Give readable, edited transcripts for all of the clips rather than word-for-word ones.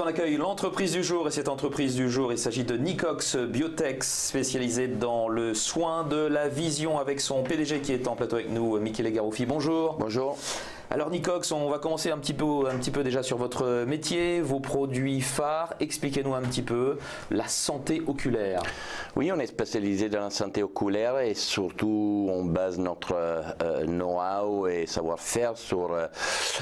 on accueille l'entreprise du jour et cette entreprise du jour, il s'agit de Nicox Biotech, spécialisée dans le soin de la vision avec son PDG qui est en plateau avec nous, Michele Garoffi. Bonjour. Bonjour. Alors Nicox, on va commencer un petit peu déjà sur votre métier, vos produits phares. Expliquez-nous un petit peu la santé oculaire. Oui, on est spécialisé dans la santé oculaire et surtout on base notre know-how et savoir-faire sur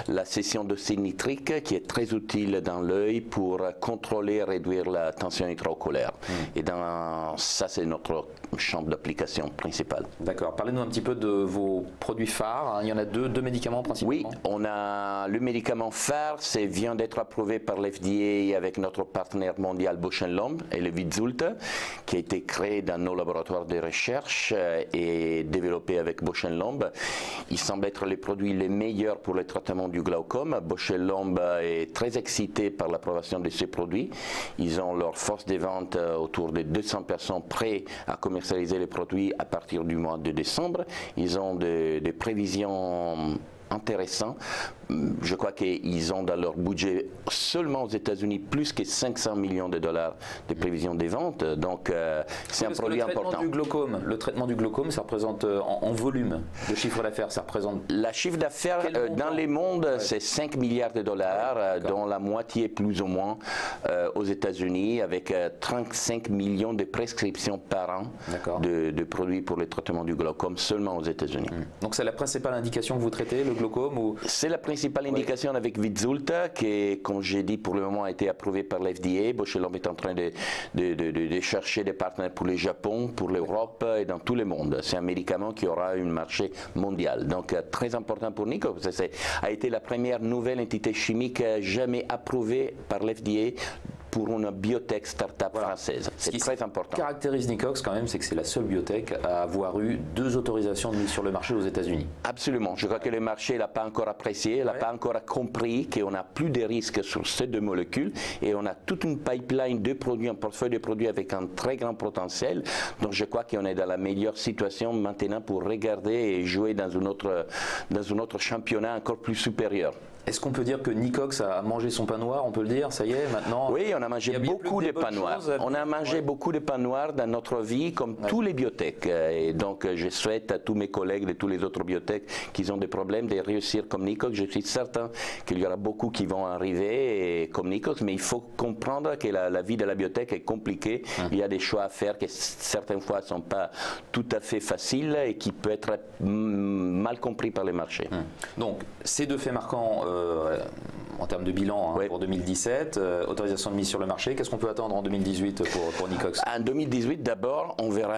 la session d'oxyde nitrique qui est très utile dans l'œil pour contrôler et réduire la tension intraoculaire. Et ça, c'est notre champ d'application principal. D'accord. Parlez-nous un petit peu de vos produits phares. Il y en a deux médicaments principalement. Oui, on a le médicament phare, c'est vient d'être approuvé par l'FDA avec notre partenaire mondial Bausch & Lomb et le Vitzulta, qui a été créé dans nos laboratoires de recherche et développé avec Bausch & Lomb. Il semble être le produit le meilleur pour le traitement du glaucome. Bausch & Lomb est très excité par l'approbation de ces produits. Ils ont leur force de vente autour de 200 personnes prêtes à commercialiser les produits à partir du mois de décembre. Ils ont des prévisions intéressant. Je crois qu'ils ont dans leur budget seulement aux États-Unis plus que 500 millions de dollars de prévisions des ventes. Donc c'est un produit important. Le traitement du glaucome, ça représente en volume de chiffre d'affaires, ça représente. La chiffre d'affaires dans les mondes, c'est 5 milliards de dollars, dont la moitié plus ou moins aux États-Unis, avec 35 millions de prescriptions par an de produits pour le traitement du glaucome seulement aux États-Unis. Donc c'est la principale indication que vous traitez, le glaucome ou... C'est la principale indication avec Vitzulta qui, comme j'ai dit, pour le moment a été approuvé par l'FDA. Bausch & Lomb est en train de chercher des partenaires pour le Japon, pour l'Europe et dans tout le monde. C'est un médicament qui aura un marché mondial. Donc très important pour Nicox. Ça a été la première nouvelle entité chimique jamais approuvée par l'FDA pour une biotech start-up française. C'est très important. Ce qui caractérise Nicox quand même, c'est que c'est la seule biotech à avoir eu 2 autorisations de mise sur le marché aux États-Unis. Absolument. Je crois que le marché ne l'a pas encore apprécié, n'a pas encore compris qu'on n'a plus de risques sur ces 2 molécules et on a toute une pipeline de produits, un portefeuille de produits avec un très grand potentiel. Donc je crois qu'on est dans la meilleure situation maintenant pour regarder et jouer dans un autre championnat encore plus supérieur. Est-ce qu'on peut dire que Nicox a mangé son pain noir, on peut le dire, ça y est, maintenant? Oui, on a mangé beaucoup de pain noir. On a mangé beaucoup de pain noir dans notre vie, comme tous les biotech. Et donc, je souhaite à tous mes collègues de tous les autres biotech qui ont des problèmes de réussir comme Nicox. Je suis certain qu'il y aura beaucoup qui vont arriver comme Nicox, mais il faut comprendre que la vie de la biotech est compliquée. Il y a des choix à faire qui, certaines fois, ne sont pas tout à fait faciles et qui peuvent être mal compris par les marchés. Donc, ces 2 faits marquants en termes de bilan pour 2017, autorisation de mise sur le marché, qu'est-ce qu'on peut attendre en 2018 pour Nicox? En 2018, d'abord, on verra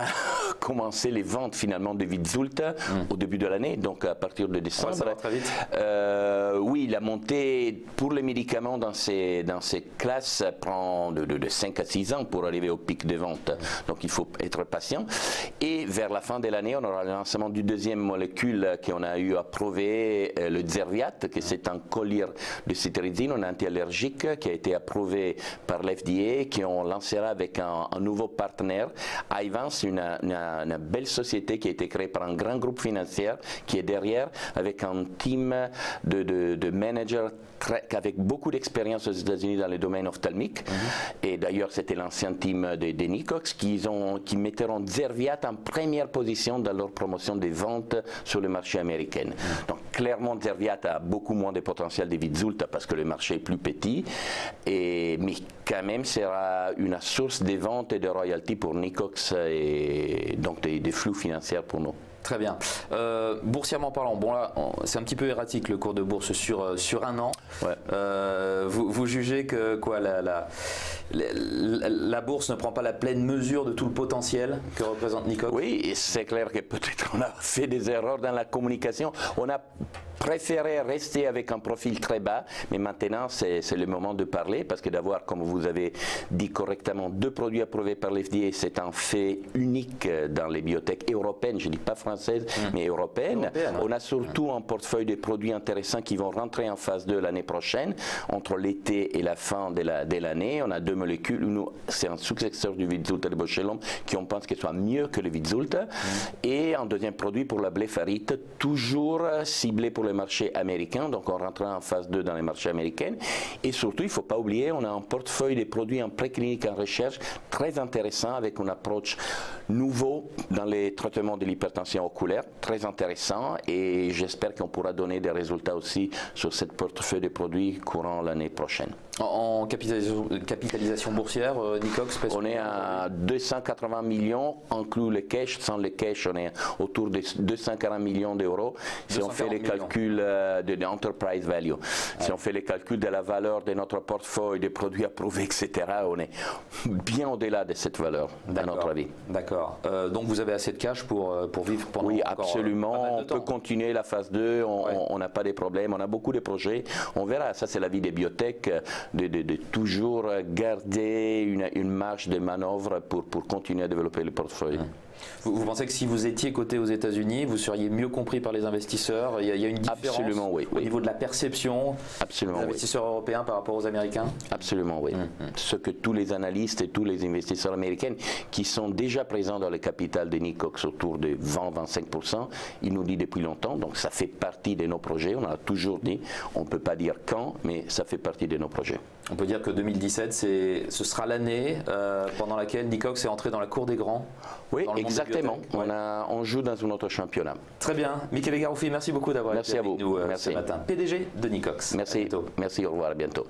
commencer les ventes finalement de Vitzulta au début de l'année, donc à partir de décembre. Ça va très vite. Oui, la montée pour les médicaments dans ces classes prend de 5 à 6 ans pour arriver au pic de vente, donc il faut être patient. Et vers la fin de l'année, on aura le lancement du 2e molécule qu'on a eu approuvé, le Zerviat, que c'est un collier de cétrizine, un anti-allergique qui a été approuvé par l'FDA, qui on lancera avec un nouveau partenaire, Ivance, une belle société qui a été créée par un grand groupe financier qui est derrière, avec un team de managers avec beaucoup d'expérience aux États-Unis dans le domaine ophtalmique. Et d'ailleurs, c'était l'ancien team de Nicox qui mettront Zerviat en première position dans leur promotion des ventes sur le marché américain. Donc, clairement, Zerviat a beaucoup moins de potentiel de Vitzulta parce que le marché est plus petit, mais quand même sera une source de ventes et de royalties pour Nicox et donc des flux financiers pour nous. Très bien. Boursièrement parlant, bon là, c'est un petit peu erratique le cours de bourse sur un an. Ouais. Vous jugez que quoi, la bourse ne prend pas la pleine mesure de tout le potentiel que représente Nicox? Oui, c'est clair que peut-être on a fait des erreurs dans la communication. On a préféré rester avec un profil très bas, mais maintenant c'est le moment de parler parce que d'avoir, comme vous avez dit correctement, 2 produits approuvés par l'FDA, c'est un fait unique dans les biotech européennes, je ne dis pas françaises, mais européennes. On a surtout un portefeuille de produits intéressants qui vont rentrer en phase 2 l'année prochaine, entre l'été et la fin de l'année. On a 2 molécules, c'est un successeur du Vitzulta de Bausch & Lomb qui on pense qu'il soit mieux que le Vitzulta, et un 2e produit pour la blépharite, toujours ciblé pour le le marché américain, donc on rentrera en phase 2 dans les marchés américains. Et surtout, il ne faut pas oublier, on a un portefeuille de produits en préclinique, en recherche, très intéressant, avec une approche nouveau dans les traitements de l'hypertension oculaire, très intéressant, et j'espère qu'on pourra donner des résultats aussi sur cette portefeuille de produits courant l'année prochaine. En capitalisation boursière, Nicox, on est à 280 millions, inclus le cash. Sans le cash, on est autour de 240 millions d'euros. Si on fait les calculs de l'enterprise value, si on fait les calculs de la valeur de notre portefeuille, des produits approuvés, etc., on est bien au-delà de cette valeur, à notre avis. D'accord. Donc vous avez assez de cash pour vivre pendant Oui, encore absolument. On peut continuer la phase 2, on n'a pas de problème, on a beaucoup de projets. On verra, ça c'est la vie des biotech, de toujours garder une marge de manœuvre pour continuer à développer le portefeuille. Vous pensez que si vous étiez coté aux États-Unis, vous seriez mieux compris par les investisseurs? Il y a une différence au niveau de la perception des investisseurs européens par rapport aux Américains? Absolument, oui. Ce que tous les analystes et tous les investisseurs américains qui sont déjà présents dans le capital de Nicox autour de 20-25%, ils nous disent depuis longtemps, donc ça fait partie de nos projets, on a toujours dit, on ne peut pas dire quand, mais ça fait partie de nos projets. On peut dire que 2017, ce sera l'année pendant laquelle Nicox est entré dans la cour des grands. Oui, exactement. On joue dans un autre championnat. Très bien. Michele Garoffi, merci beaucoup d'avoir été avec nous ce matin. PDG de Nicox. Merci. Merci, au revoir, à bientôt.